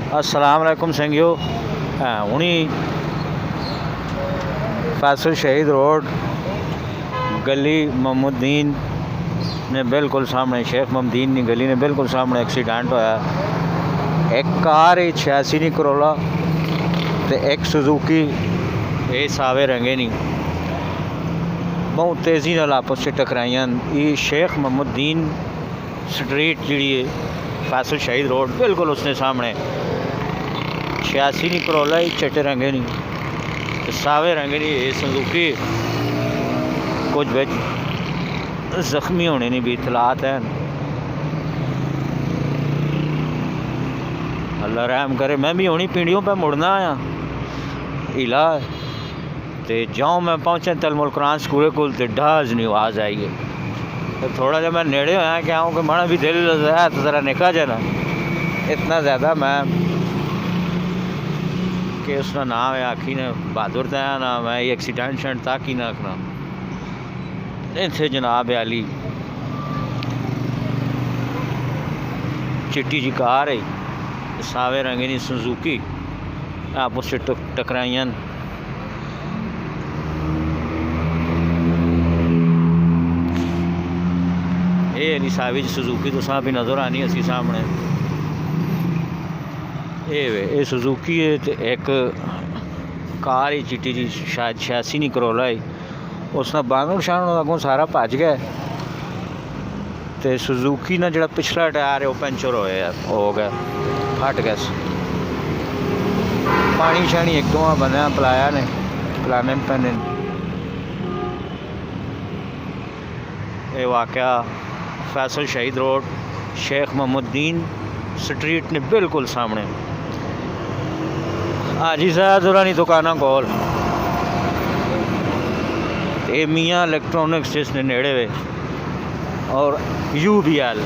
अस्सलाम वालेकुम संगियो। हुणी फैसल शहीद रोड गली मोहम्मदीन ने बिल्कुल सामने, शेख मोहम्मदीन की गली ने बिल्कुल सामने एक्सीडेंट होया। एक कार 86 नी करोला ते एक सुजुकी ये सावे रंगे नहीं बहुत तेज़ी नाल आपस में टकराइयां। ये शेख मोहम्मदीन स्ट्रीट जी फैसल शहीद रोड बिल्कुल उसने सामने 86 नी करोला ही चिट्टे रंगे नहीं सावे रंगे नहीं ये सुजुकी। कुछ बिच जख्मी होने नहीं भी इतलात हैं। अल्लाह रहम करे। मैं भी होनी पिंडियों पे मुड़ना आया इला तो जाऊँ मैं पहुँचा तलमुल कुरान स्कूल को डाज नहीं आवाज़ आई है। तो थोड़ा जब मैं नेड़े होया क्या हूँ कि माना भी दिल है तो ज़रा निका जाना इतना ज़्यादा मैं कि उसका नाम है आखी ने बहादुर तया नाम है। ये एक्सीडेंट शेंट तक ही ना रखना इतने जनाब अली चिट्टी जी कार है सावे रंगे नी सुजुकी आपस से टकराइयां। ये अली सावी सुजुकी तो साहब भी नज़र आनी असी सामने ये सुजुकी है तो एक कार ही चिट्टी जी शायद 86 नी करोला है। उसने बानर शान अगों सारा भज गया तो सुजुकी ना जो पिछला टायर है वह पंचर हो गया फट गया। पानी शानी एक दो बनया पिलाया ने पिलाने पैने। ये वाक़या फैसल शहीद रोड शेख मोहम्मदीन स्ट्रीट ने बिल्कुल सामने हाजी साहब दुरानी दुकाना कोल मियाँ इलेक्ट्रॉनिक्स जिसने नेड़े वे और UBL